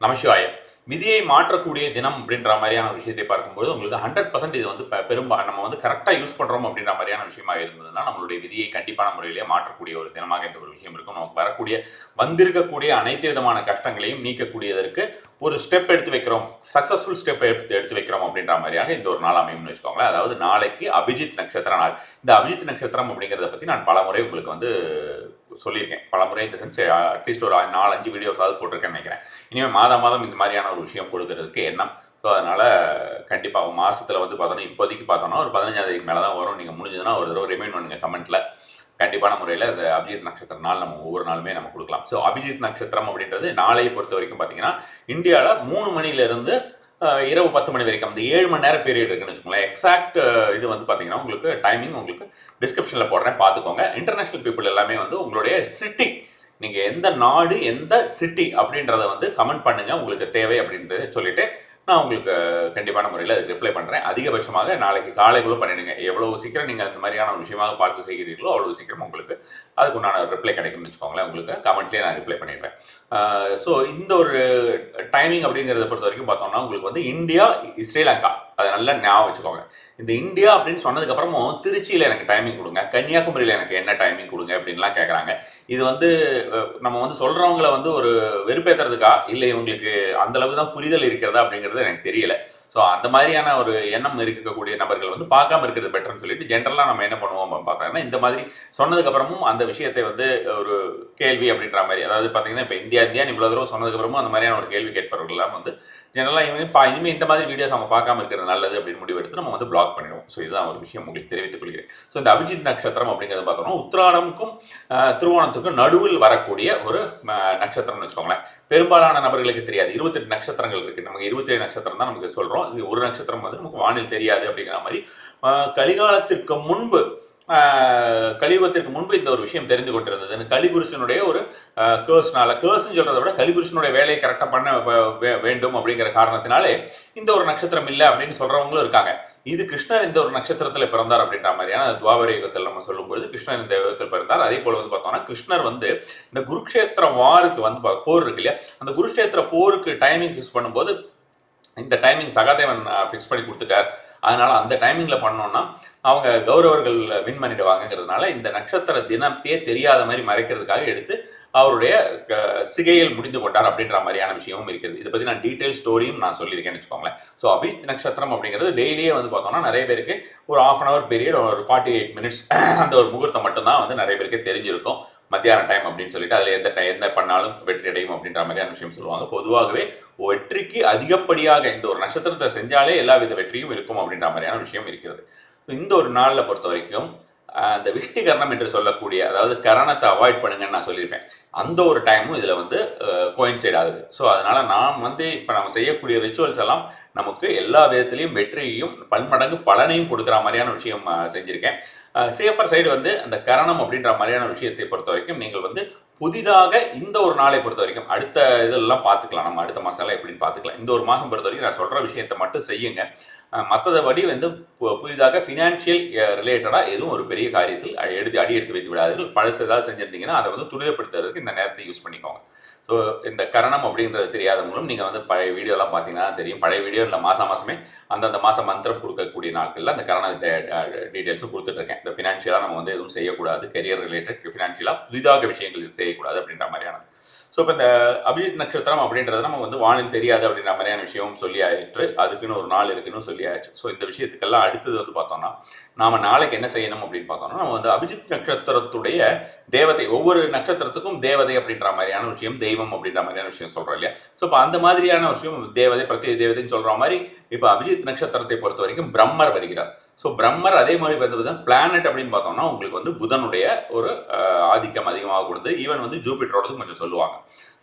நமசிவாய. விதியை மாற்றக்கூடிய தினம் அப்படின்ற மாதிரியான விஷயத்தை பார்க்கும்போது உங்களுக்கு 100% இது வந்து நம்ம வந்து கரெக்டாக யூஸ் பண்ணுறோம் அப்படின்ற மாதிரியான விஷயமா இருந்ததுன்னா நம்மளுடைய விதியை கண்டிப்பான முறையிலேயே மாற்றக்கூடிய ஒரு தினமாக இந்த ஒரு விஷயம் இருக்கும். நமக்கு வந்திருக்கக்கூடிய அனைத்து விதமான கஷ்டங்களையும் நீக்கக்கூடியதற்கு ஒரு ஸ்டெப் எடுத்து வைக்கிறோம், சக்ஸஸ்ஃபுல் ஸ்டெப் எடுத்து வைக்கிறோம் அப்படின்ற மாதிரியாக இந்த ஒரு நாள் அமையும்னு வச்சுக்கோங்களேன். அதாவது நாளைக்கு அபிஜித் நட்சத்திர நாள். இந்த அபிஜித் நட்சத்திரம் அப்படிங்கிறத பற்றி நான் பல முறை உங்களுக்கு வந்து சொல்லியிருக்கேன். பல முறை இந்த சென்ஸ் அட்லீஸ்ட் ஒரு 4-5 வீடியோஸாவது போட்டிருக்கேன்னு நினைக்கிறேன். இனிமேல் மாதம் இந்த மாதிரியான ஒரு விஷயம் கொடுக்கறதுக்கு எண்ணம். ஸோ அதனால் கண்டிப்பாக மாதத்தில் வந்து பார்த்தோன்னா இப்போதைக்கு பார்த்தோன்னா ஒரு 15ஆம் தேதிக்கு மேலே தான் வரும். நீங்கள் முடிஞ்சதுன்னா ஒரு தடவை ரிமைண்ட் பண்ணுங்கள் கமெண்ட்டில். கண்டிப்பான முறையில் இந்த அபிஜித் நட்சத்திர நாள் நம்ம ஒவ்வொரு நாளுமே நம்ம கொடுக்கலாம். ஸோ அபிஜித் நட்சத்திரம் அப்படின்றது நாளையை பொறுத்த வரைக்கும் பார்த்தீங்கன்னா இந்தியாவில் 3 மணிலேருந்து இரவு 10 மணி வரைக்கும் அந்த 7 மணி நேரம் பீரியட் இருக்குன்னு வச்சுக்கோங்களேன். எக்ஸாக்ட் இது வந்து பார்த்தீங்கன்னா உங்களுக்கு டைமிங் உங்களுக்கு டிஸ்கிரிப்ஷனில் போடுறேன், பார்த்துக்கோங்க. இன்டர்நேஷனல் பீப்புள் எல்லாமே வந்து உங்களுடைய சிட்டி, நீங்கள் எந்த நாடு எந்த சிட்டி அப்படின்றத வந்து கமெண்ட் பண்ணுங்கள் உங்களுக்கு தேவை அப்படின்றத சொல்லிவிட்டு நான் உங்களுக்கு கண்டிப்பான முறையில் அதுக்கு ரிப்ளை பண்ணுறேன். அதிகபட்சமாக நாளைக்கு காலைக்குள்ளே பண்ணிடுங்க. எவ்வளோ சீக்கிரம் நீங்கள் அந்த மாதிரியான ஒரு விஷயமாக பார்க்க செய்கிறீர்களோ அவ்வளோ சீக்கிரம் உங்களுக்கு அதுக்குண்டான ரிப்ளை கிடைக்கும்னு வச்சுக்கோங்களேன். உங்களுக்கு கமெண்ட்லேயே நான் ரிப்ளை பண்ணிடுறேன். ஸோ இந்த ஒரு டைமிங் அப்படிங்கிறத பொறுத்த வரைக்கும் பார்த்தோம்னா உங்களுக்கு வந்து இந்தியா, ஸ்ரீலங்கா, அதை நல்லா ஞாபகம் வச்சுக்கோங்க. இந்த இந்தியா அப்படின்னு சொன்னதுக்கப்புறமும் திருச்சியில் எனக்கு டைமிங் கொடுங்க, கன்னியாகுமரியில் எனக்கு என்ன டைமிங் கொடுங்க அப்படின்லாம் கேட்குறாங்க. இது வந்து நம்ம வந்து சொல்கிறவங்கள வந்து ஒரு வெறுப்பேற்றுறதுக்கா இல்லை இவங்களுக்கு அந்தளவு தான் புரிதல் இருக்கிறதா அப்படிங்கிறது எனக்கு தெரியல. ஸோ அந்த மாதிரியான ஒரு எண்ணம் இருக்கக்கூடிய நபர்கள் வந்து பார்க்காம இருக்கிறது பெட்டர்னு சொல்லிட்டு ஜென்ரலாக நம்ம என்ன பண்ணுவோம் பார்த்தோம்னா இந்த மாதிரி சொன்னதுக்கப்புறமும் அந்த விஷயத்தை வந்து ஒரு கேள்வி அப்படின்ற மாதிரி, அதாவது பார்த்தீங்கன்னா இப்போ இந்தியா இவ்வளோ தூரம் சொன்னதுக்கப்புறமும் அந்த மாதிரியான ஒரு கேள்வி கேட்பவர்கள்லாம் வந்து ஜெனரலாக இனிமேல் இந்த மாதிரி வீடியோஸ் அவங்க பார்க்காம இருக்கிறது நல்லது அப்படின்னு முடிவெடுத்து நம்ம வந்து பிளாக் பண்ணிடுவோம். ஸோ இதுதான் ஒரு விஷயம் உங்களுக்கு தெரிவித்துக் கொள்கிறேன். ஸோ இந்த அபிஜித் நட்சத்திரம் அப்படிங்கிறத பார்த்தோம்னா உத்திராடமுக்கும் திருவோணத்துக்கும் நடுவில் வரக்கூடிய ஒரு நட்சத்திரம்னு வச்சுக்கோங்களேன். பெரும்பாலான நபர்களுக்கு தெரியாது. 28 நட்சத்திரங்கள் இருக்குது. நமக்கு 27 நட்சத்திரம் தான் நமக்கு சொல்கிறோம். இது ஒரு நட்சத்திரம் வந்து நமக்கு வானில் தெரியாது அப்படிங்கிற மாதிரி கலிகாலத்திற்கு முன்பு கலியுகத்திற்கு முன்பு இந்த ஒரு விஷயம் தெரிந்து கொண்டிருந்தது. கலிபுருஷனுடைய ஒரு கேர்ஸ்ன்னு சொல்றதை விட கலிபுருஷனுடைய வேலையை கரெக்டாக பண்ண வேண்டும் அப்படிங்கிற காரணத்தினாலே இந்த ஒரு நட்சத்திரம் இல்லை அப்படின்னு சொல்றவங்களும் இருக்காங்க. இது கிருஷ்ணர் இந்த ஒரு நட்சத்திரத்தில் பிறந்தார் அப்படின்ற மாதிரியான துவாபர யுகத்தில் நம்ம சொல்லும்போது கிருஷ்ணர் இந்த யுகத்தில் பிறந்தார். அதே போல வந்து பார்த்தோம்னா கிருஷ்ணர் வந்து இந்த குருக்ஷேத்திர வாருக்கு வந்து போர் இருக்கு இல்லையா, அந்த குருக்ஷேத்திர போருக்கு டைமிங் ஃபிக்ஸ் பண்ணும்போது இந்த டைமிங் சகாதேவன் ஃபிக்ஸ் பண்ணி கொடுத்துட்டார். அதனால அந்த டைமிங்ல பண்ணோம்னா அவங்க கௌரவர்கள் வின் பண்ணிடுவாங்கிறதுனால இந்த நட்சத்திர தினத்தையே தெரியாத மாதிரி மறைக்கிறதுக்காக எடுத்து அவருடைய சிகையில் முடிந்து கொண்டார் அப்படின்ற மாதிரியான விஷயமும் இருக்கிறது. இதை பற்றி நான் டீட்டெயில் ஸ்டோரியும் நான் சொல்லியிருக்கேன்னு வச்சுக்கோங்களேன். ஸோ அபிஜித் நட்சத்திரம் அப்படிங்கிறது டெய்லியே வந்து பார்த்தோம்னா நிறைய பேருக்கு ஒரு 1/2 hour பீரியட், ஒரு 48 minutes அந்த ஒரு முகூர்த்தம் மட்டும்தான் வந்து நிறைய பேருக்கு தெரிஞ்சிருக்கும். மத்தியான டைம் அப்படின்னு சொல்லிட்டு அதில் எந்த பண்ணாலும் வெற்றி அடையும் அப்படின்ற மாதிரியான விஷயம் சொல்லுவாங்க. பொதுவாகவே வெற்றிக்கு அதிகப்படியாக இந்த ஒரு நட்சத்திரத்தை செஞ்சாலே எல்லா வித வெற்றியும் இருக்கும் அப்படின்ற மாதிரியான விஷயம் இருக்கிறது. இந்த ஒரு நாளில் பொறுத்த வரைக்கும் அந்த விஷ்டிகரணம் என்று சொல்லக்கூடிய, அதாவது கரணத்தை அவாய்ட் பண்ணுங்கன்னு நான் சொல்லியிருப்பேன். அந்த ஒரு டைமும் இதில் வந்து கோயின்சைட் ஆகுது. ஸோ அதனால நாம் வந்து இப்போ நம்ம செய்யக்கூடிய ரிச்சுவல்ஸ் எல்லாம் நமக்கு எல்லா விதத்திலையும் வெற்றியையும் பன்மடங்கு பலனையும் கொடுக்குற மாதிரியான விஷயம் செஞ்சுருக்கேன். சேஃபர் சைடு வந்து அந்த கரணம் அப்படின்ற மாதிரியான விஷயத்தை பொறுத்த வரைக்கும் நீங்கள் வந்து புதிதாக இந்த ஒரு நாளை பொறுத்த வரைக்கும் அடுத்த இதெல்லாம் பார்த்துக்கலாம். நம்ம அடுத்த மாதம்லாம் எப்படின்னு பார்த்துக்கலாம். இந்த ஒரு மாதம் பொறுத்த வரைக்கும் நான் சொல்கிற விஷயத்தை மட்டும் செய்யுங்க. மற்றபடி வந்து புதிதாக ஃபினான்ஷியல் ரிலேட்டடாக எதுவும் ஒரு பெரிய காரியத்தில் அடி எடுத்து வைத்து விடாதீர்கள். பழசு ஏதாவது செஞ்சுருந்தீங்கன்னா அதை வந்து துரிதப்படுத்துறதுக்கு இந்த நேரத்தை யூஸ் பண்ணிக்கோங்க. ஸோ இந்த கரணம் அப்படின்றது தெரியாதவங்களும் நீங்கள் வந்து பழைய வீடியோலாம் பார்த்தீங்கன்னா தெரியும். பழைய வீடியோ இல்லை மாதமே அந்தந்த மாதம் மந்திரம் கொடுக்கக்கூடிய நாட்களில் அந்த கரண டீட்டெயில்ஸும் கொடுத்துட்ருக்கேன். இந்த ஃபினான்ஷியலாக நம்ம வந்து எதுவும் செய்யக்கூடாது, கெரியர் ரிலேட்டட் ஃபினான்ஷியலாக புதிதாக விஷயங்கள் செய்யக்கூடாது அப்படின்ற மாதிரியானது. ஸோ இப்போ இந்த அபிஜித் நட்சத்திரம் அப்படின்றது நம்ம வந்து வானில் தெரியாது அப்படின்ற மாதிரியான விஷயமும் சொல்லி ஆயிற்று. அதுக்குன்னு ஒரு நாள் இருக்குன்னு சொல்லி ஆயிடுச்சு. ஸோ இந்த விஷயத்துக்கெல்லாம் அடுத்தது வந்து பார்த்தோம்னா நாம் நாளைக்கு என்ன செய்யணும் அப்படின்னு பார்த்தோம்னா நம்ம வந்து அபிஜித் நட்சத்திரத்துடைய தேவதை, ஒவ்வொரு நட்சத்திரத்துக்கும் தேவதை அப்படின்ற மாதிரியான விஷயம், தெய்வம் அப்படின்ற மாதிரியான விஷயம் சொல்கிறோம் இல்லையா. ஸோ இப்போ அந்த மாதிரியான விஷயம் தேவதை, பிரத்யேக தேவதைன்னு சொல்கிற மாதிரி இப்போ அபிஜித் நட்சத்திரத்தை பொறுத்த வரைக்கும் பிரம்மர் வருகிறார். ஸோ பிரம்மர் அதே மாதிரி வந்து பிளானட் அப்படின்னு பார்த்தோம்னா உங்களுக்கு வந்து புதனுடைய ஒரு ஆதிக்கம் அதிகமாக கொடுத்து ஈவன் வந்து ஜூபிட்டரோடது கொஞ்சம் சொல்லுவாங்க.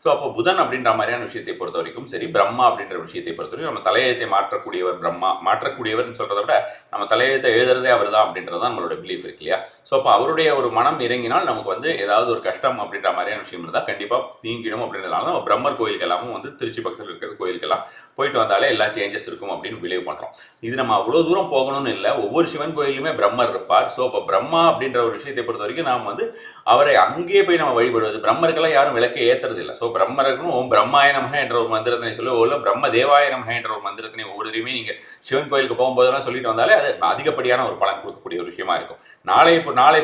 ஸோ அப்போ புதன் அப்படின்ற மாதிரியான விஷயத்தை பொறுத்த வரைக்கும் சரி, பிரம்மா அப்படின்ற விஷயத்தை பொறுத்த வரைக்கும் நம்ம தலையெழுத்தை மாற்றக்கூடியவர் பிரம்மா. மாற்றக்கூடியவர்னு சொல்கிறத விட நம்ம தலையெழுத்தை எழுதுறதே அவர் தான் அப்படின்றது தான் நம்மளோட பிலீஃப் இருக்கு இல்லையா. ஸோ அப்போ அவருடைய ஒரு மனம் இறங்கினால் நமக்கு வந்து ஏதாவது ஒரு கஷ்டம் அப்படின்ற மாதிரியான விஷயம் இருந்தால் கண்டிப்பாக நீங்கிடும் அப்படின்றதுனால நம்ம பிரம்மர் கோயிலுக்கு எல்லாமும் வந்து திருச்சி பக்கத்தில் இருக்கிற கோயிலுக்கெல்லாம் போயிட்டு வந்தாலே எல்லா சேஞ்சஸ் இருக்கும் அப்படின்னு பிலீவ் பண்ணுறோம். இது நம்ம அவ்வளோ தூரம் போகணும்னு இல்லை. ஒவ்வொரு சிவன் கோயிலுமே பிரம்மர் இருப்பார். ஸோ இப்போ பிரம்மா அப்படின்ற ஒரு விஷயத்தை பொறுத்த வரைக்கும் நாம் வந்து அவரை அங்கேயே போய் நம்ம வழிபடுவது. பிரம்மருக்கெல்லாம் யாரும் விளக்கை ஏற்றுறது இல்லை. ஸோ பிரம்மருக்கும் ஓம் பிரம்மாய நமக என்ற ஒரு மந்திரத்தினை சொல்லி ஓல பிரம்ம தேவாய நமக என்ற ஒரு மந்திரத்தினை ஒவ்வொரு தடவையுமே நீங்கள் சிவன் கோயிலுக்கு போகும்போதெல்லாம் சொல்லிட்டு வந்தாலே அது அதிகப்படியான ஒரு பலன் கொடுக்கக்கூடிய ஒரு விஷயமா இருக்கும். நாளை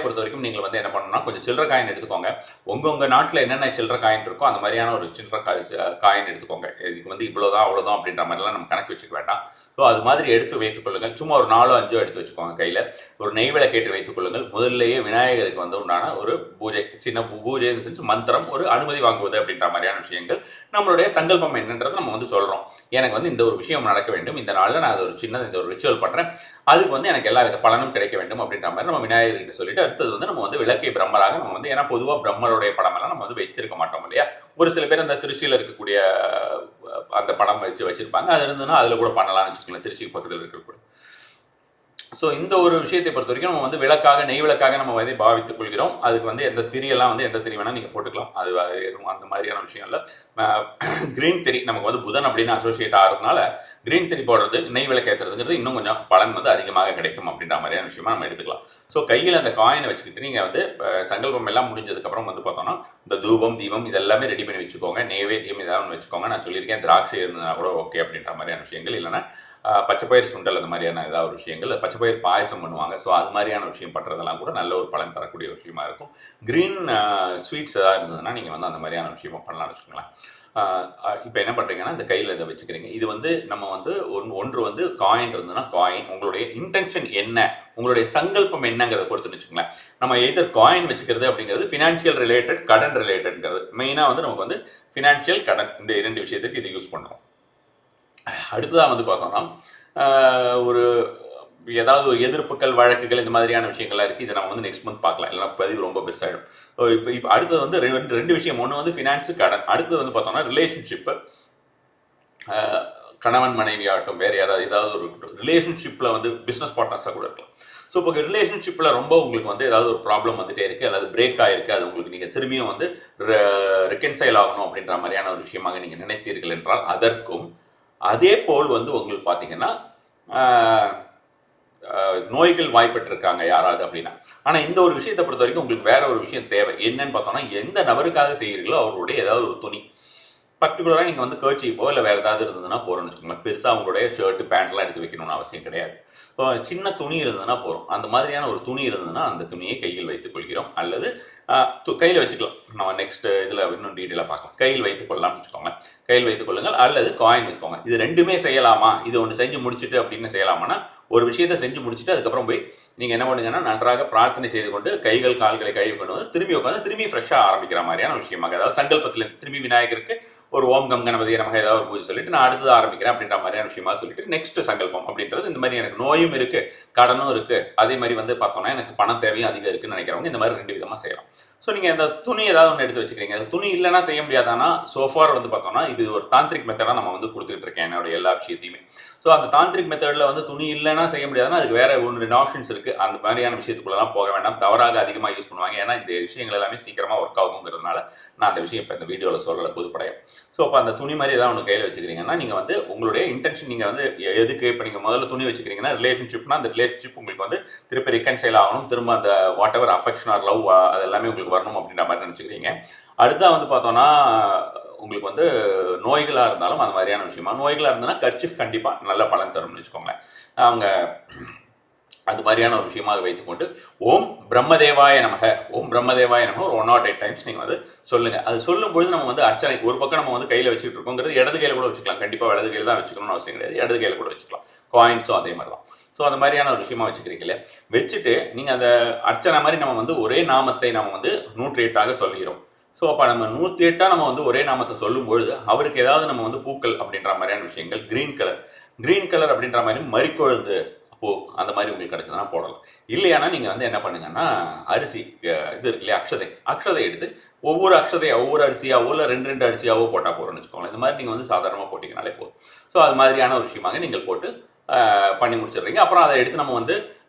பொறுத்த வரைக்கும் நீங்கள் வந்து என்ன பண்ணணும்னா கொஞ்சம் சில்லற காயின் எடுத்துக்கோங்க. உங்கள் நாட்டில் என்னென்ன சில்லற காயின் இருக்கோ அந்த மாதிரியான ஒரு சில்லற காயின் எடுத்துக்கோங்க. இதுக்கு வந்து இவ்வளோதான் அவ்வளோதான் அப்படின்ற மாதிரிலாம் நம்ம கணக்கு வச்சுக்க வேண்டாம். ஸோ அது மாதிரி எடுத்து வைத்துக் கொள்ளுங்கள். சும்மா ஒரு 4-5 எடுத்து வச்சுக்கோங்க. கையில் ஒரு நெய் விளக்கேற்றி வைத்துக் கொள்ளுங்கள். முதல்லையே விநாயகருக்கு வந்து உண்டான ஒரு பூஜை, சின்ன பூஜை செஞ்சு மந்திரம், ஒரு அனுமதி வாங்குவது அப்படின்ற மாதிரியான விஷயங்கள். நம்மளுடைய சங்கல்பம் என்னன்றது நம்ம வந்து சொல்கிறோம். எனக்கு வந்து இந்த ஒரு விஷயம் நடக்க வேண்டும், இந்த நாளில் நான் அது ஒரு சின்னது இந்த ஒரு ரிச்சுவல் பண்ணுறேன், அதுக்கு வந்து எனக்கு எல்லா வித பலனும் கிடைக்க வேண்டும் அப்படின்ற மாதிரி நம்ம விநாயகர்கிட்ட சொல்லிட்டு அடுத்தது வந்து நம்ம வந்து விளக்கை பிரம்மராக நம்ம வந்து, ஏன்னா பொதுவாக பிரம்மருடைய படமெல்லாம் நம்ம வந்து வச்சிருக்க மாட்டோம் இல்லையா. ஒரு சில பேர் அந்த திருச்சியில் இருக்கக்கூடிய அந்த படம் வச்சிருப்பாங்க. அது இருந்ததுன்னா அதில் கூட பண்ணலாம்னு வச்சுக்கலாம், திருச்சிக்கு பக்கத்தில் இருக்கக்கூடிய. ஸோ இந்த ஒரு விஷயத்தை பொறுத்த வரைக்கும் நம்ம வந்து விளக்காக, நெய் விளக்காக நம்ம வந்து பாவித்துக் கொள்கிறோம். அதுக்கு வந்து எந்த திரியெல்லாம் வந்து எந்த திரி வேணால் நீங்கள் போட்டுக்கலாம். அது எதுவும் அந்த மாதிரியான விஷயம்ல. கிரீன் திரி நமக்கு வந்து புதன் அப்படின்னு அசோசியேட் ஆகிறதுனால கிரீன் திரி போடுறது, நெய் விளக்கு ஏற்றுறதுங்கிறது இன்னும் கொஞ்சம் பலன் வந்து அதிகமாக கிடைக்கும் அப்படின்ற மாதிரியான விஷயமா நம்ம எடுத்துக்கலாம். ஸோ கையில் அந்த காயினை வச்சுக்கிட்டு நீங்கள் வந்து சங்கல்பம் எல்லாம் முடிஞ்சதுக்கப்புறம் வந்து பார்த்தோம்னா இந்த தூபம், தீபம் இதெல்லாமே ரெடி பண்ணி வச்சுக்கோங்க. நெய்வேத்தியம் ஏதாவது ஒன்று வச்சுக்கோங்க. நான் சொல்லியிருக்கேன் திராட்சை இருந்ததுனா கூட ஓகே அப்படின்ற மாதிரியான விஷயங்கள். இல்லைன்னா பச்சைப்பயிர் சுண்டல் அந்த மாதிரியான ஏதாவது ஒரு விஷயங்கள், பச்சைப்பயிர் பாயசம் பண்ணுவாங்க. ஸோ அது மாதிரியான விஷயம் பண்ணுறதெல்லாம் கூட நல்ல ஒரு பலன் தரக்கூடிய ஒரு விஷயமா இருக்கும். க்ரீன் ஸ்வீட்ஸ் ஏதாவது இருந்ததுன்னா நீங்கள் வந்து அந்த மாதிரியான விஷயமா பண்ணலாம்னு வச்சுக்கோங்களேன். இப்போ என்ன பண்ணுறீங்கன்னா இந்த கையில் இதை வச்சுக்கிறீங்க. இது வந்து நம்ம வந்து ஒன்று வந்து காயின் இருந்ததுன்னா காயின், உங்களுடைய இன்டென்ஷன் என்ன, உங்களுடைய சங்கல்பம் என்னங்கிறத பொறுத்துன்னு வச்சுக்கோங்களேன். நம்ம எதர் காயின் வச்சுக்கிறது அப்படிங்கிறது ஃபினான்ஷியல் ரிலேட்டட், கடன் ரிலேட்டட்ங்கிறது. மெயினாக வந்து நமக்கு வந்து ஃபினான்ஷியல், கடன் இந்த 2 விஷயத்துக்கு இதை யூஸ் பண்ணுறோம். அடுத்ததாக வந்து பார்த்தோம்னா ஒரு ஏதாவது ஒரு எதிர்ப்புகள், வழக்குகள் இந்த மாதிரியான விஷயங்கள்லாம் இருக்குது. இதை நம்ம வந்து நெக்ஸ்ட் மந்த் பார்க்கலாம், இல்லைனா பதிவு ரொம்ப பெருசாகிடும். இப்போ அடுத்தது வந்து ரெண்டு விஷயம். ஒன்று வந்து ஃபினான்ஸு, கடன். அடுத்தது வந்து பார்த்தோம்னா ரிலேஷன்ஷிப்பு, கணவன் மனைவி ஆகட்டும், வேறு யாராவது ஏதாவது ஒரு ரிலேஷன்ஷிப்பில் வந்து பிஸ்னஸ் பார்ட்னர்ஸாக கூட இருக்கலாம். ஸோ இப்போ ரிலேஷன்ஷிப்பில் ரொம்ப உங்களுக்கு வந்து ஏதாவது ஒரு ப்ராப்ளம் வந்துகிட்டே இருக்குது, அல்லது பிரேக் ஆகிருக்கு, அது உங்களுக்கு நீங்கள் திரும்பியும் வந்து ரெக்கன்சைல் ஆகணும் அப்படின்ற மாதிரியான ஒரு விஷயமாக நீங்கள் நினைத்தீர்கள் என்றால் அதற்கும், அதே போல் வந்து உங்களுக்கு பார்த்தீங்கன்னா நோய்கள் வாய்ப்பட்டிருக்காங்க யாராவது அப்படின்னா. ஆனால் இந்த ஒரு விஷயத்தை பொறுத்த வரைக்கும் உங்களுக்கு வேற ஒரு விஷயம் தேவை. என்னன்னு பார்த்தோம்னா, எந்த நபருக்காக செய்கிறீர்களோ அவருடைய ஏதாவது ஒரு துணி, பர்டிகுலராக நீங்கள் வந்து கர்ச்சீஃபோ இல்லை வேறு ஏதாவது இருந்ததுன்னா போகிறோம்னு வச்சுக்கோங்களேன். பெருசாக அவங்களுடைய ஷர்ட்டு பேண்ட்லாம் எடுத்து வைக்கணும்னு அவசியம் கிடையாது. இப்போ சின்ன துணி இருந்ததுன்னா போகிறோம். அந்த மாதிரியான ஒரு துணி இருந்ததுன்னா அந்த துணியை கையில் வைத்துக் கொள்கிறோம். அல்லது கையில் வச்சுக்கலாம். நம்ம நெக்ஸ்ட் இதில் இன்னும் டீட்டெயிலாக பார்க்கலாம். கையில் வைத்துக் கொள்ளலாம்னு வச்சுக்கோங்க. கையில் வைத்துக் கொள்ளுங்கள். அல்லது காயின் வச்சுக்கோங்க. இது ரெண்டுமே செய்யலாமா, இது ஒன்று செஞ்சு முடிச்சுட்டு அப்படின்னு செய்யலாமான்னா, ஒரு விஷயத்தை செஞ்சு முடிச்சுட்டு அதுக்கப்புறம் போய் நீங்கள் என்ன பண்ணுங்கன்னா நன்றாக பிரார்த்தனை செய்து கொண்டு கைகள் கால்களை கழுவி கொண்டு வந்து திரும்பி உட்காந்து திரும்பி ஃப்ரெஷ்ஷாக ஆரம்பிக்கிற மாதிரியான விஷயமாக, அதாவது சங்கல்பத்தில் திரும்பி விநாயகருக்கு ஒரு ஓம் கம் கணபதி நமக்கு ஏதாவது ஒரு பூஜை சொல்லிட்டு நான் அடுத்தது ஆரம்பிக்கிறேன் அப்படின்ற மாதிரியான விஷயமா சொல்லிட்டு நெக்ஸ்ட் சங்கல்பம் அப்படின்றது. இந்த மாதிரி எனக்கு நோயும் இருக்கு, கடனும் இருக்கு, அதே மாதிரி வந்து பார்த்தோம்னா எனக்கு பண தேவையும் அதிகம் இருக்குன்னு நினைக்கிறவங்க இந்த மாதிரி 2 விதமாக செய்யலாம். ஸோ நீங்கள் இந்த துணி ஏதாவது ஒன்று எடுத்து வச்சுக்கிறீங்க. அந்த துணி இல்லைன்னா செய்ய முடியாதானா, சோஃபார் வந்து பார்த்தோம்னா இது ஒரு தாந்திரிக் மெத்தடாக நம்ம வந்து கொடுத்துட்டு இருக்கேன் என்னோட எல்லா விஷயத்தையுமே. ஸோ அந்த தாந்திரிக் மெத்தடில் வந்து துணி இல்லைன்னா செய்ய முடியாதுன்னா அதுக்கு வேற 1-2 ஆப்ஷன்ஸ் இருக்குது. அந்த மாதிரியான விஷயத்துக்குள்ளலாம் போக வேண்டாம். தவறாக அதிகமாக யூஸ் பண்ணுவாங்க. ஏன்னா இந்த விஷயங்கள் எல்லாமே சீக்கிரமாக ஒர்க் ஆகுங்கிறதுனால நான் அந்த விஷயம் இப்போ இந்த வீடியோவில் சொல்லலை பொதுப்படையாக. ஸோ அப்போ அந்த துணி மாதிரி ஏதாவது ஒன்று கையில் வச்சுக்கிறீங்கன்னா நீங்கள் வந்து உங்களுடைய இன்டென்ஷன் நீங்கள் வந்து எதுக்கு இப்போ நீங்கள் முதல்ல துணி வச்சுக்கிறீங்கன்னா ரிலேஷன்ஷிப்னா அந்த ரிலேஷன்ஷிப் உங்களுக்கு வந்து திருப்பி ரிகன்சைல் ஆகணும், திரும்ப அந்த whatever affection or love அது எல்லாமே உங்களுக்கு வரணும் அப்படின்ற மாதிரி நினச்சிக்கிறீங்க. அடுத்தா வந்து பார்த்தோன்னா உங்களுக்கு வந்து நோய்களாக இருந்தாலும் அந்த மாதிரியான விஷயமா, நோய்களாக இருந்ததுன்னா கர்ச்சீஃப் கண்டிப்பாக நல்ல பலன் தரும்னு வச்சுக்கோங்களேன். அவங்க அது மாதிரியான ஒரு விஷயமாக வைத்துக்கொண்டு ஓம் பிரம்மதேவாய நமக, ஓம் பிரம்மதேவாய நமக ஒரு 108 டைம்ஸ் நீங்கள் வந்து சொல்லுங்கள். அது சொல்லும்பொழுது நம்ம வந்து அர்ச்சனை ஒரு பக்கம் நம்ம வந்து கையில் வச்சுட்டு இருக்கோங்கிறது இடது கையில் கூட வச்சுக்கலாம். கண்டிப்பாக வலது கையில் தான் வச்சுக்கணும்னு அவசியம் கிடையாது. இடது கையில் கூட வச்சுக்கலாம். காயின்ஸும் அதே மாதிரி தான். ஸோ அந்த மாதிரியான ஒரு விஷயமா வச்சுக்கிறீங்களே, வச்சுட்டு நீங்கள் அந்த அர்ச்சனை மாதிரி நம்ம வந்து ஒரே நாமத்தை நம்ம வந்து 108ஆக சொல்கிறோம். ஸோ அப்போ நம்ம 108 நம்ம வந்து ஒரே நாமத்தை சொல்லும்பொழுது அவருக்கு ஏதாவது நம்ம வந்து பூக்கள் அப்படின்ற மாதிரியான விஷயங்கள், க்ரீன் கலர் அப்படின்ற மாதிரி மறிக்கொழுந்து பூ அந்த மாதிரி உங்களுக்கு கிடைச்சதுன்னா போடலாம். இல்லையானா நீங்கள் வந்து என்ன பண்ணுங்கன்னா அரிசி இது இருக்கு இல்லையா, அக்ஷதை எடுத்து ஒவ்வொரு அரிசியாவோ இல்லை 2 அரிசியாவோ போட்டால் போகிறோம்னு வச்சுக்கோங்களேன். இந்த மாதிரி நீங்கள் வந்து சாதாரணமாக போட்டிங்கனாலே போதும். ஸோ அது மாதிரியான ஒரு விஷயமாக நீங்கள் போட்டு பண்ணி முடிச்சிடுறீங்க. அப்புறம் அதை எடுத்து நம்ம வந்து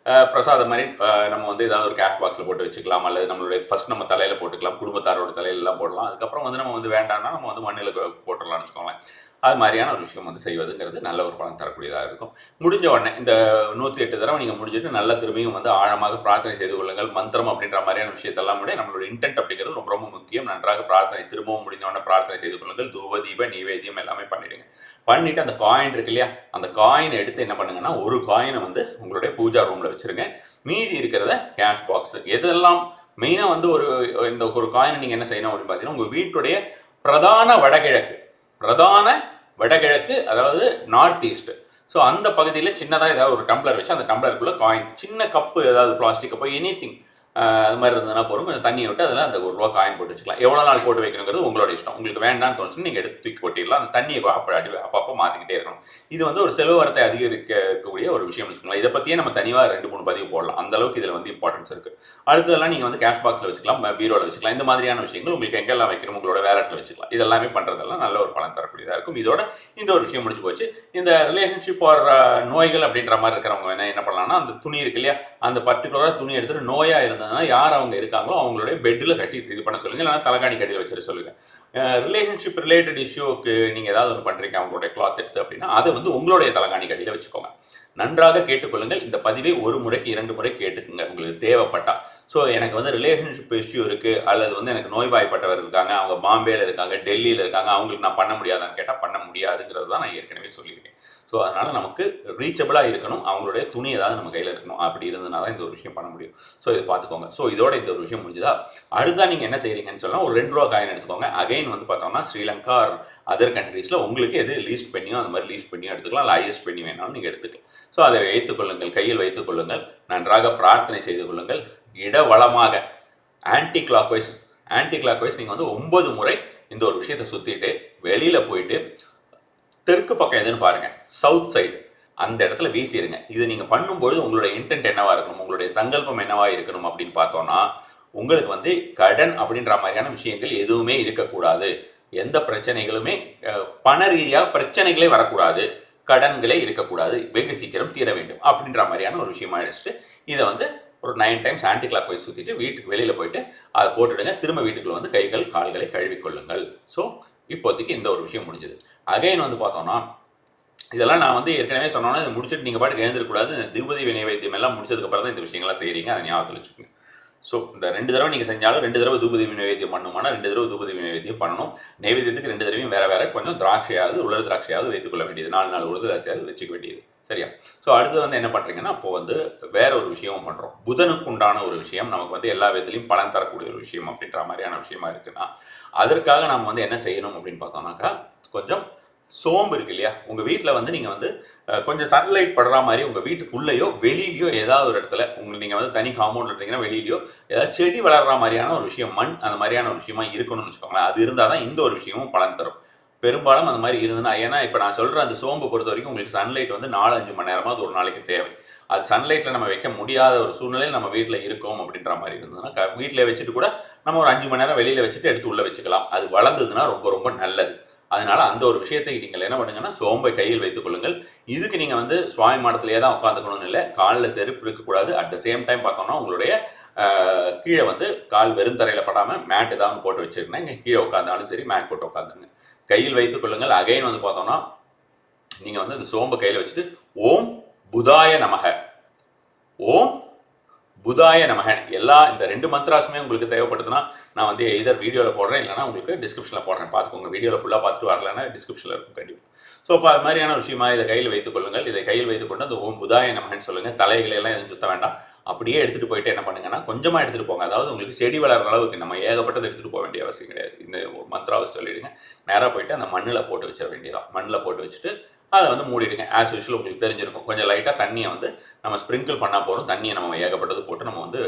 பிரசாதம் மாதிரி நம்ம வந்து ஏதாவது ஒரு கேஷ் பாக்ஸில் போட்டு வச்சுக்கலாம், அல்லது நம்மளுடைய ஃபர்ஸ்ட் நம்ம தலையில் போட்டுக்கலாம், குடும்பத்தாரோட தலையிலலாம் போடலாம். அதுக்கப்புறம் வந்து நம்ம வந்து வேண்டாம்னா நம்ம வந்து மண்ணில் போட்டுடலாம்னு வச்சுக்கோங்களேன். அது மாதிரியான ஒரு விஷயம் வந்து செய்வதுங்கிறது நல்ல ஒரு பலன் தரக்கூடியதாக இருக்கும். முடிஞ்ச உடனே இந்த 108 தடவை நீங்கள் முடிஞ்சிட்டு நல்லா திரும்பியும் வந்து ஆழமாக பிரார்த்தனை செய்து கொள்ளுங்கள். மந்திரம் அப்படின்ற மாதிரியான விஷயத்தெல்லாம் விட நம்மளோட இன்டென்ட் அப்படிங்கிறது ரொம்ப ரொம்ப முக்கியம். நன்றாக பிரார்த்தனை திரும்பவும் முடிஞ்ச உடனே பிரார்த்தனை செய்து கொள்ளுங்கள். தூப தீப நீவேத்தியம் எல்லாமே பண்ணிடுங்க. பண்ணிட்டு அந்த காயின் இருக்கு இல்லையா, அந்த காயினை எடுத்து என்ன பண்ணுங்கன்னா, ஒரு காயினை வந்து உங்களுடைய பூஜா ரூம்ல வச்சிருங்க. மீதி இருக்கிறத கேஷ் பாக்ஸ் எதெல்லாம் மெயினாக வந்து இந்த ஒரு காயினை நீங்கள் என்ன செய்யணும் அப்படின்னு பார்த்தீங்கன்னா, உங்கள் வீட்டுடைய பிரதான வடகிழக்கு அதாவது நார்த் ஈஸ்ட். ஸோ அந்த பகுதியில் சின்னதாக ஏதாவது ஒரு டம்ளர் வச்சு அந்த டம்ளருக்குள்ளே காயின், சின்ன கப்பு ஏதாவது பிளாஸ்டிக் கப்போ எனிதிங் அது மாதிரி இருந்ததுன்னா போதும். கொஞ்சம் தண்ணியை விட்டு அதில் அந்த ₹1 காயின் போட்டு வச்சுக்கலாம். எவ்வளோ நாள் போட்டு வைக்கணுங்கிறது உங்களோட இஷ்டம். உங்களுக்கு வேண்டாம்னு தோணுச்சுன்னு நீங்கள் எடுத்து தூக்கி கொட்டிடலாம். அந்த தண்ணியை அப்பப்போ மாற்றிக்கிட்டே இருக்கணும். இது வந்து ஒரு செலவு வரத்தை அதிகரிக்கக்கூடிய ஒரு விஷயம் வச்சுக்கலாம். இதை பற்றியே நம்ம தனியாக 2-3 பதிவு போடலாம். அந்த அளவுக்கு இதில் வந்து இம்பார்ட்டன்ஸ் இருக்குது. அடுத்ததெல்லாம் நீங்கள் வந்து கேஷ் பாக்ஸில் வச்சுக்கலாம், பீரோவில் வச்சுக்கலாம். இந்த மாதிரியான விஷயங்கள் உங்களுக்கு எங்கெல்லாம் வைக்கணும் உங்களோட வேலட்டில் வச்சுக்கலாம். இதெல்லாமே பண்ணுறதெல்லாம் நல்ல ஒரு பலன் தரக்கூடியதாக இருக்கும். இதோட இந்த ஒரு விஷயம் முடிஞ்சு போச்சு. இந்த ரிலேஷன்ஷிப் ஆர் நோய்கள் அப்படின்ற மாதிரி இருக்கிறவங்க என்ன பண்ணலாம்னா, அந்த துணி இருக்கு இல்லையா, அந்த பர்டிகுலராக துணி எடுத்துட்டு நோயாக இருந்ததுன்னா யார் அவங்க இருக்காங்களோ அவங்களுடைய பெட்டில் கட்டி இது பண்ண சொல்லுங்க, இல்லைனா தலைகாணி கட்டியில் வச்சுட்டு சொல்லுங்க. ரிலேஷன்ஷிப் ரிலேட்டட் இஷ்யூக்கு நீங்கள் ஏதாவது ஒன்று பண்ணுறீங்க அவங்களுடைய கிளாத் எடுத்து அப்படின்னா அதை வந்து உங்களுடைய தலைகாணி கட்டியில் வச்சுக்கோங்க. நன்றாக கேட்டுக்கொள்ளுங்கள். இந்த பதிவை 1 முறைக்கு 2 முறை கேட்டுக்குங்க உங்களுக்கு தேவைப்பட்டா. ஸோ எனக்கு வந்து ரிலேஷன்ஷிப் இஷ்யூ இருக்குது, அல்லது வந்து எனக்கு நோய்வாய்ப்பட்டவர் இருக்காங்க, அவங்க பாம்பேயில் இருக்காங்க, டெல்லியில் இருக்காங்க, அவங்களுக்கு நான் பண்ண முடியாதான்னு கேட்டால் பண்ண முடியாதுங்கிறது தான் நான் ஏற்கனவே சொல்லியிருக்கேன். ஸோ அதனால் நமக்கு ரீச்சபிளாக இருக்கணும், அவங்களுடைய துணி ஏதாவது நம்ம கையில் இருக்கணும். அப்படி இருந்ததுனால தான் இந்த ஒரு விஷயம் பண்ண முடியும். ஸோ இதை பார்த்துக்கோங்க. ஸோ இதோட இந்த ஒரு விஷயம் முடிஞ்சுதா, அடுத்தா நீங்கள் என்ன செய்கிறீங்கன்னு சொன்னால் ஒரு ₹2 காயின் எடுத்துக்கோங்க. அகைன் வந்து பார்த்தோம்னா ஸ்ரீலங்கா அதர் கண்ட்ரீஸில் உங்களுக்கு எது லீஸ்ட் பண்ணியோ அந்த மாதிரி லீஸ்ட் பண்ணியோ எடுத்துக்கலாம், இல்லை ஹையஸ்ட் பண்ணி வேணாலும் நீங்கள் எடுத்துக்கலாம். ஸோ அதை வைத்துக்கொள்ளுங்கள், கையில் வைத்துக் கொள்ளுங்கள், நன்றாக பிரார்த்தனை செய்து கொள்ளுங்கள். இடவளமாக ஆன்டி கிளாக் வைஸ் நீங்கள் வந்து 9 முறை இந்த ஒரு விஷயத்தை சுற்றிட்டு வெளியில் போயிட்டு தெற்கு பக்கம் எதுன்னு பாருங்க, சவுத் சைடு, அந்த இடத்துல வீசிடுங்க. இது நீங்கள் பண்ணும்போது உங்களுடைய இன்டென்ட் என்னவா இருக்கணும், உங்களுடைய சங்கல்பம் என்னவா இருக்கணும் அப்படின்னு பார்த்தோம்னா, உங்களுக்கு வந்து கடன் அப்படின்ற மாதிரியான விஷயங்கள் எதுவுமே இருக்கக்கூடாது, எந்த பிரச்சனைகளுமே பண ரீதியாக பிரச்சனைகளே வரக்கூடாது, கடன்களே இருக்கக்கூடாது, வெகு சீக்கிரம் தீர வேண்டும் அப்படின்ற மாதிரியான ஒரு விஷயமா எடுத்துட்டு இதை வந்து ஒரு 9 டைம்ஸ் ஆன்டி கிளாக் வைஸ் சுற்றிட்டு வீட்டுக்கு வெளியில் போயிட்டு அதை போட்டுடுங்க. திரும்ப வீட்டுக்குள்ள வந்து கைகள் கால்களை கழுவிக்கொள்ளுங்கள். ஸோ இப்போதைக்கு இந்த ஒரு விஷயம் முடிஞ்சது. அகைன் வந்து பார்த்தோம்னா, இதெல்லாம் நான் வந்து ஏற்கனவே சொன்னோன்னா இதை முடிச்சுட்டு நீங்கள் பாட்டுக்கு எழுந்திருக்கூடாது. தீபதி நைவேத்தியம் எல்லாம் முடிச்சதுக்கப்புறம் தான் இந்த விஷயங்கள்லாம் செய்கிறீங்க, அதை ஞாபகத்தில் வச்சுக்கோங்க. ஸோ இந்த 2 தடவை நீங்கள் செஞ்சாலும் 2 தடவை தூபதி நைவேத்தியம் பண்ணணுமானா 2 தடவை தூபதி நைவேத்தியம் பண்ணணும். நைவேத்தியத்துக்கு 2 தடவையும் வேறு கொஞ்சம் திராட்சையாவது உலர் திராட்சையாவது வைத்துக்கொள்ள வேண்டியது, 4 உலர் திராட்சையாவது வச்சுக்க வேண்டியது. சரியா? ஸோ அடுத்து வந்து என்ன பண்ணுறீங்கன்னா, அப்போது வந்து வேற ஒரு விஷயமும் பண்ணுறோம். புதனுக்கு உண்டான ஒரு விஷயம் நமக்கு வந்து எல்லா விதத்துலையும் பலன் தரக்கூடிய ஒரு விஷயம் அப்படின்ற மாதிரியான விஷயமா இருக்குன்னா, அதற்காக நம்ம வந்து என்ன செய்யணும் அப்படின்னு பார்த்தோம்னாக்கா, கொஞ்சம் சோம்பு இருக்கு இல்லையா, உங்கள் வீட்டில் வந்து நீங்கள் வந்து கொஞ்சம் சன்லைட் படுற மாதிரி உங்கள் வீட்டுக்குள்ளேயோ வெளியிலையோ ஏதாவது ஒரு இடத்துல உங்களுக்கு நீங்கள் வந்து தனி காம்பவுண்ட் இருந்தீங்கன்னா வெளியிலையோ ஏதாவது செடி வளர்கிற மாதிரியான ஒரு விஷயம், மண் அந்த மாதிரியான ஒரு விஷயமா இருக்கணும்னு வச்சுக்கோங்களேன். அது இருந்தால் தான் இந்த ஒரு விஷயமும் பலன் தரும். பெரும்பாலும் அந்த மாதிரி இருந்ததுன்னா, ஏன்னா இப்போ நான் சொல்கிற அந்த சோம்பு பொறுத்த வரைக்கும் உங்களுக்கு சன்லைட் வந்து 4-5 மணி நேரமாவது ஒரு நாளைக்கு தேவை. அது சன்லைட்டில் நம்ம வைக்க முடியாத ஒரு சூழ்நிலையில் நம்ம வீட்டில் இருக்கோம் அப்படின்ற மாதிரி இருந்ததுன்னா வீட்டில் வச்சுட்டு கூட நம்ம ஒரு 5 மணி நேரம் வெளியில் வச்சுட்டு எடுத்து உள்ளே வச்சுக்கலாம். அது வளர்ந்ததுன்னா ரொம்ப ரொம்ப நல்லது. அதனால அந்த ஒரு விஷயத்தை நீங்கள் என்ன பண்ணுங்கன்னா, சோம்பை கையில் வைத்துக் கொள்ளுங்கள். இதுக்கு நீங்கள் வந்து சுவாமி மாடத்திலேயே தான் உட்காந்துக்கணும்னு இல்லை, காலில் செருப்பு இருக்கக்கூடாது. அட் த சேம் டைம் பார்த்தோம்னா உங்களுடைய கீழே வந்து கால் வெறும் தரையில் படாமல் மேட் ஏதாவது போட்டு வச்சுருந்தேன், நீங்கள் கீழே உட்காந்தாலும் சரி மேட் போட்டு உட்காந்துருங்க. கையில் வைத்துக் கொள்ளுங்கள். அகைன் வந்து பார்த்தோம்னா நீங்கள் வந்து இந்த சோம்பை கையில் வச்சுட்டு ஓம் புதாய நமக, ஓம் புதாய நமக எல்லா இந்த 2 மந்த்ராஸுமே உங்களுக்கு தேவைப்படுதுன்னா நான் வந்து எதர் வீடியோவில் போடுறேன், இல்லைனா உங்களுக்கு டிஸ்கிரிப்ஷனில் போடுறேன், பார்த்துக்கோங்க. வீடியோவில் ஃபுல்லாக பார்த்துட்டு வரலன்னா டிஸ்கிரிப்ஷனில் இருக்கும் கண்டிப்பாக. ஸோ இப்போ அது மாதிரியான விஷயமா இதை கையில் வைத்துக் கொள்ளுங்கள். இதை கையில் வைத்துக்கொண்டு அந்த ஓம் புதாய நமகன்னு சொல்லுங்கள். தலைகளெல்லாம் எதுவும் சுத்த வேண்டாம், அப்படியே எடுத்துகிட்டு போயிட்டு என்ன பண்ணுங்கன்னா, கொஞ்சமாக எடுத்துகிட்டு போங்க. அதாவது உங்களுக்கு செடி வளர்கிற அளவுக்கு நம்ம ஏகப்பட்டது எடுத்துகிட்டு போக வேண்டிய அவசியம் கிடையாது. இந்த மந்த்ராவை சொல்லிவிடுங்க, நேராக போயிட்டு அந்த மண்ணில் போட்டு வச்சிட வேண்டியதான். மண்ணில் போட்டு வச்சுட்டு அதை வந்து மூடிடுங்க. ஆஸ் யூஷுவல் உங்களுக்கு தெரிஞ்சிருக்கும், கொஞ்சம் லைட்டாக தண்ணியை வந்து நம்ம ஸ்ப்ரிங்கிள் பண்ணால் போதும். தண்ணியை நம்ம ஏகப்பட்டது போட்டு நம்ம வந்து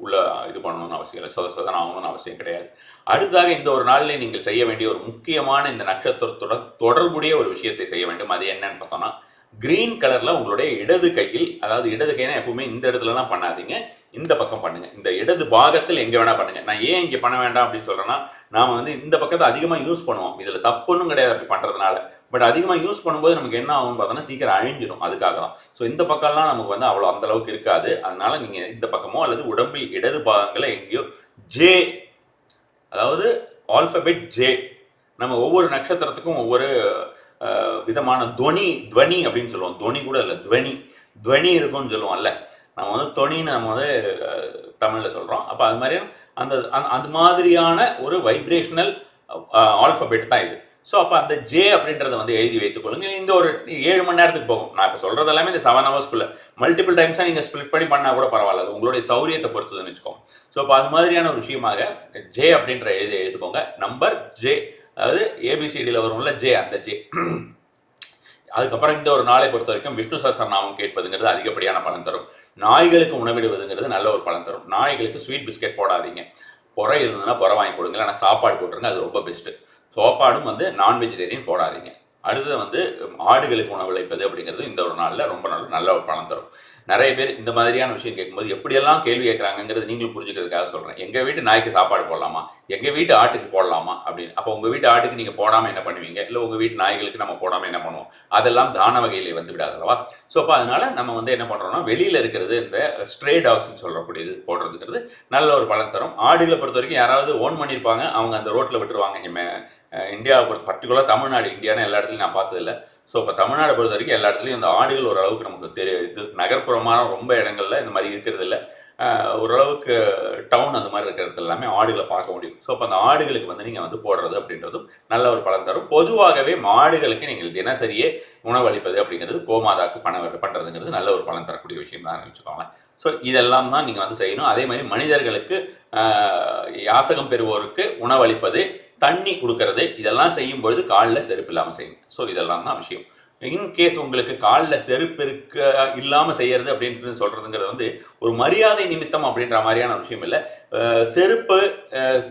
உள்ள இது பண்ணணும்னு அவசியம் இல்லை, சொதன ஆகணும்னு அவசியம் கிடையாது. அடுத்ததாக இந்த ஒரு நாளில் நீங்கள் செய்ய வேண்டிய ஒரு முக்கியமான இந்த நட்சத்திரத்துடன் தொடர்புடைய ஒரு விஷயத்தை செய்ய வேண்டும். அது என்னன்னு பார்த்தோம்னா, கிரீன் கலரில் உங்களுடைய இடது கையில், அதாவது இடது கைனா எப்பவுமே இந்த இடத்துலலாம் பண்ணாதீங்க, இந்த பக்கம் பண்ணுங்க. இந்த இடது பாகத்தில் எங்கே வேணா பண்ணுங்க. நான் ஏன் இங்கே பண்ண வேண்டாம் அப்படின்னு சொல்றேன்னா, நாம வந்து இந்த பக்கத்தை அதிகமாக யூஸ் பண்ணுவோம். இதில் தப்புன்னு கிடையாது அப்படி பண்ணுறதுனால. பட் அதிகமாக யூஸ் பண்ணும்போது நமக்கு என்ன ஆகும்னு பார்த்தோன்னா சீக்கிரம் அழிஞ்சிடும். அதுக்காக தான். ஸோ இந்த பக்கம்லாம் நமக்கு வந்து அவ்வளோ அந்த அளவுக்கு இருக்காது. அதனால நீங்கள் இந்த பக்கமோ அல்லது உடம்பில் இடது பாகங்களை எங்கேயோ ஜே, அதாவது ஆல்பபெட் ஜே, நம்ம ஒவ்வொரு நட்சத்திரத்துக்கும் ஒவ்வொரு விதமான துவனி அப்படின்னு சொல்லுவோம். துவனி கூட இல்லை, துவனி இருக்கும்னு சொல்லுவோம்ல. நம்ம வந்து தொனின்னு நம்ம வந்து தமிழில் சொல்கிறோம். அப்போ அது மாதிரி அந்த மாதிரியான ஒரு வைப்ரேஷனல் ஆல்ஃபபெட் தான் இது. ஸோ அப்போ அந்த ஜே அப்படின்றத வந்து எழுதி வைத்துக்கொள்ளுங்க. இந்த ஒரு 7 மணி நேரத்துக்கு போகும். நான் இப்போ சொல்கிறது எல்லாமே இந்த 7 ஹவர்ஸ்க்குள்ளே மல்டிபிள் டைம்ஸாக நீங்கள் ஸ்ப்ளிட் பண்ணி பண்ணால் கூட பரவாயில்ல. அது உங்களுடைய சௌரியத்தை பொறுத்ததுன்னு வச்சுக்கோங்க. ஸோ அப்போ அது மாதிரியான ஒரு விஷயமாக ஜே அப்படின்ற எழுதிக்கோங்க. நம்பர் ஜே, அதாவது ஏபிசிடியில் வரும்ல ஜே, அந்த ஜே. அதுக்கப்புறம் இந்த ஒரு நாளை பொறுத்த வரைக்கும் விஷ்ணு சஹஸ்ரநாமம் கேட்பதுங்கிறது அதிகப்படியான பலன் தரும். நாய்களுக்கு உணவிடுவதுங்கிறது நல்ல ஒரு பலன் தரும். நாய்களுக்கு ஸ்வீட் பிஸ்கெட் போடாதீங்க. புற இருந்ததுன்னா புற வாங்கி போடுங்க, இல்லைனா சாப்பாடு போட்டுருங்க, அது ரொம்ப பெஸ்ட்டு. சாப்பாடும் வந்து நான் வெஜிடேரியன் போடாதீங்க. அடுத்தது வந்து ஆடுகளுக்கு உணவளிப்பது அப்படிங்கிறது இந்த ஒரு நாளில் ரொம்ப நல்ல ஒரு பலன் தரும். நிறைய பேர் இந்த மாதிரியான விஷயம் கேட்கும்போது எப்படியெல்லாம் கேள்வி கேட்குறாங்கிறது நீங்களும் புரிஞ்சுக்கிறதுக்காக சொல்கிறேன். எங்கள் வீட்டு நாய்க்கு சாப்பாடு போடலாமா, எங்கள் வீட்டு ஆட்டுக்கு போடலாமா அப்படின்னு. அப்போ உங்கள் வீட்டு ஆட்டுக்கு நீங்கள் போடாமல் என்ன பண்ணுவீங்க, இல்லை உங்கள் வீட்டு நாய்களுக்கு நம்ம போடாமல் என்ன பண்ணுவோம், அதெல்லாம் தான வகையிலே வந்து விடாதல்லவா. ஸோ அப்போ அதனால நம்ம வந்து என்ன பண்ணுறோம்னா, வெளியில் இருக்கிறது இந்த ஸ்ட்ரே டாக்ஸ்ன்னு சொல்லக்கூடியது போடுறதுங்கிறது நல்ல ஒரு பலன் தரும். ஆடுகளை பொறுத்த வரைக்கும் யாராவது ஓன் பண்ணியிருப்பாங்க, அவங்க அந்த ரோட்டில் விட்டுருவாங்க. இங்கே இந்தியாவை பொறுத்த பர்டிகுலராக தமிழ்நாடு, இந்தியான்னு எல்லா இடத்துலையும் நான் பார்த்ததில்லை. ஸோ இப்போ தமிழ்நாடு பொறுத்த வரைக்கும் எல்லா இடத்துலையும் இந்த ஆடுகள் ஓரளவுக்கு நமக்கு இது நகர்ப்புறமான ரொம்ப இடங்களில் இந்த மாதிரி இருக்கிறது இல்லை. ஓரளவுக்கு டவுன் அந்த மாதிரி இருக்கிற இடத்துல எல்லாமே ஆடுகளை பார்க்க முடியும். ஸோ அப்போ அந்த ஆடுகளுக்கு வந்து நீங்கள் வந்து போடுறது அப்படின்றதும் நல்ல ஒரு பலன் தரும். பொதுவாகவே மாடுகளுக்கு நீங்கள் தினசரியே உணவளிப்பது அப்படிங்கிறது கோமாதாக்கு பண்ணுறதுங்கிறது நல்ல ஒரு பலன் தரக்கூடிய விஷயம் தான் வச்சுக்கோங்களேன். ஸோ இதெல்லாம் தான் நீங்கள் வந்து செய்யணும். அதே மாதிரி மனிதர்களுக்கு யாசகம் பெறுவோருக்கு உணவளிப்பது, தண்ணி கொடுக்கறது, இதெல்லாம் செய்யும்பொழுது காலில் செருப்பு இல்லாமல் செய்யுங்க. ஸோ இதெல்லாம் தான் விஷயம். இன்கேஸ் உங்களுக்கு காலில் செருப்பு இல்லாமல் செய்யறது அப்படின்றது சொல்கிறதுங்கிறது வந்து ஒரு மரியாதை நிமித்தம் அப்படின்ற மாதிரியான விஷயம் இல்லை. செருப்பு,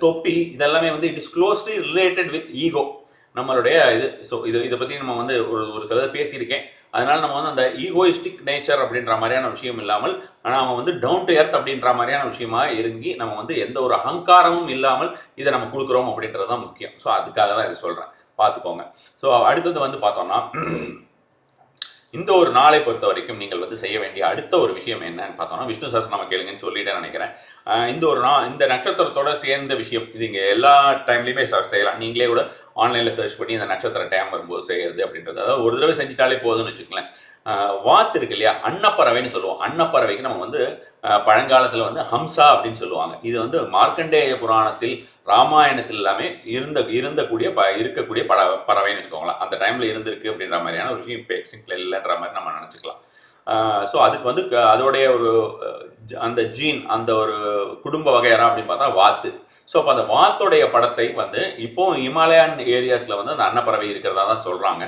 தொப்பி இதெல்லாமே வந்து it is closely related with ego, நம்மளுடைய இது. ஸோ இதை பற்றி நம்ம வந்து ஒரு சிலர் பேசியிருக்கேன். அதனால் நம்ம வந்து அந்த ஈகோயிஸ்டிக் நேச்சர் அப்படின்ற மாதிரியான விஷயம் இல்லாமல், ஆனால் அவன் வந்து டவுன் டு எர்த் அப்படின்ற மாதிரியான விஷயமா இறங்கி நம்ம வந்து எந்த ஒரு அகங்காரமும் இல்லாமல் இதை நம்ம கொடுக்குறோம் அப்படின்றது தான் முக்கியம். ஸோ அதுக்காக தான் இதை சொல்கிறேன், பார்த்துக்கோங்க. ஸோ அடுத்தது வந்து பார்த்தோம்னா, இந்த ஒரு நாளை பொறுத்த வரைக்கும் நீங்கள் வந்து செய்ய வேண்டிய அடுத்த ஒரு விஷயம் என்னன்னு பார்த்தோம்னா, விஷ்ணு சஹஸ்ரநாமம் கேளுங்கன்னு சொல்லிட்டு நினைக்கிறேன். இந்த ஒரு இந்த நட்சத்திரத்தோட சேர்ந்த விஷயம் இது இங்கே எல்லா டைம்லையுமே செய்யலாம். நீங்களே கூட ஆன்லைனில் சர்ச் பண்ணி இந்த நட்சத்திர டைம் வரும்போது செய்யறது அப்படின்றது, அதாவது ஒரு தடவை செஞ்சுட்டாலே போதும்னு வச்சுக்கலாம். வாத்து இருக்கு இல்லையா, அன்னப்பறவைன்னு சொல்லுவோம். அன்னப்பறவைக்கு நம்ம வந்து பழங்காலத்தில் வந்து ஹம்சா அப்படின்னு சொல்லுவாங்க. இது வந்து மார்க்கண்டேய புராணத்தில், ராமாயணத்தில் எல்லாமே இருக்கக்கூடிய பறவைன்னு வச்சுக்கோங்களேன். அந்த டைமில் இருந்திருக்கு அப்படின்ற மாதிரியான ஒரு விஷயம் இப்போ எக்ஸ்டிங்க்ல இல்லைன்ற மாதிரி நம்ம நினச்சிக்கலாம். ஸோ அதுக்கு வந்து அதோடைய ஒரு அந்த ஜீன், அந்த ஒரு குடும்ப வகையறா அப்படின்னு பார்த்தா வாத்து. ஸோ அப்போ அந்த வாத்தோடைய படத்தை வந்து இப்போ இமாலயன் ஏரியாஸில் வந்து அந்த அன்னப்பறவை இருக்கிறதா தான் சொல்கிறாங்க.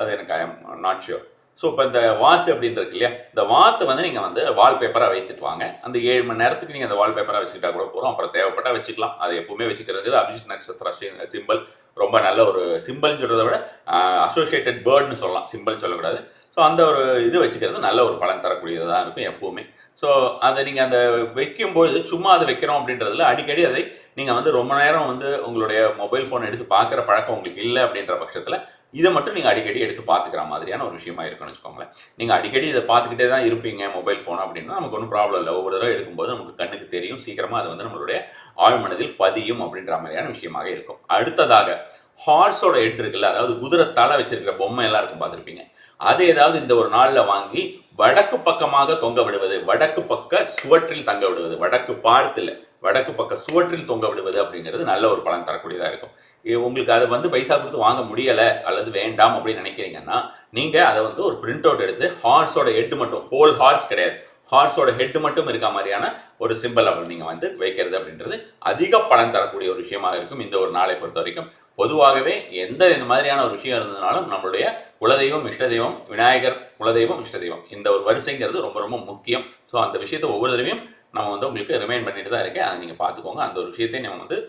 அது எனக்கு I am not sure. So இப்போ இந்த வாத்து அப்படின்னு இருக்கு இல்லையா, இந்த வாத்தை வந்து நீங்கள் வந்து வால்பேப்பராக வைத்துட்டு வாங்க. அந்த 7 மணி நேரத்துக்கு நீங்கள் அந்த வால்பேப்பராக வச்சுக்கிட்டா கூட போகிறோம். அப்புறம் தேவைப்பட்டால் வச்சுக்கலாம். அது எப்பவுமே வச்சுக்கிறதுக்கு அபிஜித் நட்சத்திர சிம்பிள் ரொம்ப நல்ல ஒரு சிம்பிள்னு சொல்கிறத விட அசோசியேட்டட் பேர்ட்னு சொல்லலாம், சிம்பிள் சொல்லக்கூடாது. ஸோ அந்த ஒரு இது வச்சுக்கிறது நல்ல ஒரு பலன் தரக்கூடியதாக இருக்கும் எப்பவுமே. ஸோ அதை நீங்கள் அந்த வைக்கும்போது சும்மா அதை வைக்கிறோம் அப்படின்றதுல அடிக்கடி அதை நீங்கள் வந்து ரொம்ப நேரம் வந்து உங்களுடைய மொபைல் ஃபோன் எடுத்து பார்க்குற பழக்கம் உங்களுக்கு இல்லை அப்படின்ற பட்சத்தில் இதை மட்டும் நீங்கள் அடிக்கடி எடுத்து பார்த்துக்கிற மாதிரியான ஒரு விஷயமா இருக்குன்னு வச்சுக்கோங்களேன். நீங்கள் அடிக்கடி இதை பார்த்துக்கிட்டே தான் இருப்பீங்க மொபைல் ஃபோன் அப்படின்னா நமக்கு ஒன்றும் ப்ராப்ளம் இல்லை. ஒவ்வொரு தடவை எடுக்கும்போது நமக்கு கண்ணுக்கு தெரியும், சீக்கிரமாக அது வந்து நம்மளுடைய ஆழ்மனதில் பதியும் அப்படின்ற மாதிரியான விஷயமாக இருக்கும். அடுத்ததாக ஹார்ஸோட ஹெட் இருக்குல்ல, அதாவது குதிரை தலை வச்சிருக்கிற பொம்மை எல்லாம் இருக்கும், பார்த்துருப்பீங்க. அது ஏதாவது இந்த ஒரு நாளில் வாங்கி வடக்கு பக்கமாக தொங்க விடுவது, வடக்கு பக்க சுவற்றில் தங்க விடுவது, வடக்கு பார்த்துல வடக்கு பக்க சுவற்றில் தொங்க விடுவது அப்படிங்கிறது நல்ல ஒரு பலன் தரக்கூடியதாக இருக்கும். உங்களுக்கு அதை வந்து பைசா கொடுத்து வாங்க முடியலை அல்லது வேண்டாம் அப்படின்னு நினைக்கிறீங்கன்னா, நீங்கள் அதை வந்து ஒரு பிரிண்ட் அவுட் எடுத்து ஹார்ஸோட ஹெட் மட்டும், ஹோல் ஹார்ஸ் கிடையாது, ஹார்ஸோட ஹெட் மட்டும் இருக்க மாதிரியான ஒரு சிம்பிள் அப்படி நீங்கள் வந்து வைக்கிறது அப்படின்றது அதிக பலன் தரக்கூடிய ஒரு விஷயமாக இருக்கும் இந்த ஒரு நாளை பொறுத்த வரைக்கும். பொதுவாகவே இந்த மாதிரியான ஒரு விஷயம் இருந்ததுனாலும் நம்மளுடைய குலதெய்வம், இஷ்ட தெய்வம், விநாயகர் குலதெய்வம், இஷ்ட தெய்வம், இந்த ஒரு வரிசைங்கிறது ரொம்ப ரொம்ப முக்கியம். ஸோ அந்த விஷயத்தை ஒவ்வொரு தடவையும் நம்ம வந்து உங்களுக்கு ரிமைண்ட் பண்ணிட்டு தான் இருக்கேன். அதை நீங்கள் பார்த்துக்கோங்க. அந்த ஒரு விஷயத்தை நம்ம வந்து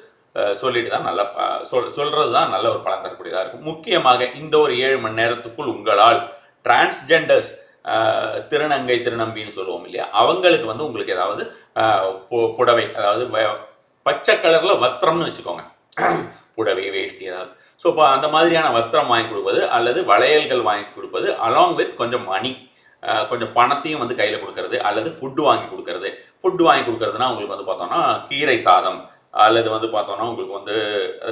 சொல்லிட்டு தான் நல்லா சொல்கிறது தான் நல்ல ஒரு பலன் தரக்கூடியதாக இருக்கும். முக்கியமாக இந்த ஒரு 7 மணி நேரத்துக்குள் உங்களால் டிரான்ஸ்ஜெண்டர்ஸ், திருநங்கை திருநம்பின்னு சொல்லுவோம் இல்லையா, அவங்களுக்கு வந்து உங்களுக்கு ஏதாவது புடவை, அதாவது பச்சை கலரில் வஸ்திரம்னு வச்சுக்கோங்க, புடவை வேஷ்டி ஏதாவது. ஸோ இப்போ அந்த மாதிரியான வஸ்திரம் வாங்கி கொடுப்பது அல்லது வளையல்கள் வாங்கி கொடுப்பது, அலாங் வித் கொஞ்சம் மணி, கொஞ்சம் பணத்தையும் வந்து கையில் கொடுக்கறது, அல்லது ஃபுட்டு வாங்கி கொடுக்கறது. ஃபுட்டு வாங்கி கொடுக்கறதுனா உங்களுக்கு வந்து பார்த்தோம்னா கீரை சாதம், அல்லது வந்து பார்த்தோம்னா உங்களுக்கு வந்து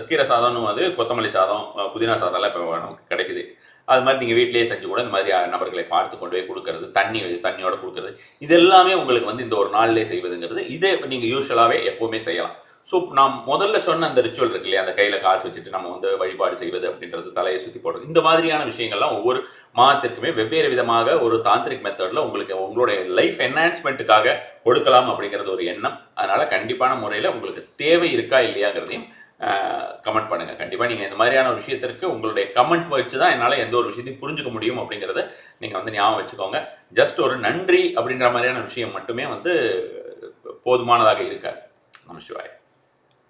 கீரை சாதம்னு வந்து கொத்தமல்லி சாதம், புதினா சாதம்லாம் இப்போ நமக்கு கிடைக்குது. அது மாதிரி நீங்கள் வீட்டிலேயே செஞ்சு கூட இந்த மாதிரி நபர்களை பார்த்து கொண்டு போய் கொடுக்கறது, தண்ணியோட கொடுக்கறது, இது எல்லாமே உங்களுக்கு வந்து இந்த ஒரு நாள்லேயே செய்வதுங்கிறது இதே நீங்கள் யூஸ்வலாகவே எப்போவுமே செய்யலாம். ஸோ நான் முதல்ல சொன்ன அந்த ரிச்சுவல் இருக்கு இல்லையா, அந்த கையில் காசு வச்சுட்டு நம்ம வந்து வழிபாடு செய்வது அப்படின்றது, தலையை சுற்றி போடுறது, இந்த மாதிரியான விஷயங்கள்லாம் ஒவ்வொரு மாதத்திற்குமே வெவ்வேறு விதமாக ஒரு தாந்திரிக் மெத்தடில் உங்களுக்கு உங்களுடைய லைஃப் என்ஹான்ஸ்மெண்ட்டுக்காக கொடுக்கலாம் அப்படிங்கிறது ஒரு எண்ணம். அதனால் கண்டிப்பான முறையில் உங்களுக்கு தேவை இருக்கா இல்லையாங்கிறதையும் கமெண்ட் பண்ணுங்கள். கண்டிப்பாக நீங்கள் இந்த மாதிரியான ஒரு விஷயத்திற்கு உங்களுடைய கமெண்ட் வச்சு தான் என்னால் எந்த ஒரு விஷயத்தையும் புரிஞ்சுக்க முடியும் அப்படிங்கிறத நீங்கள் வந்து ஞாபகம் வச்சுக்கோங்க. ஜஸ்ட் ஒரு நன்றி அப்படின்ற மாதிரியான விஷயம் மட்டுமே வந்து போதுமானதாக இருக்காது. நம சிவாய.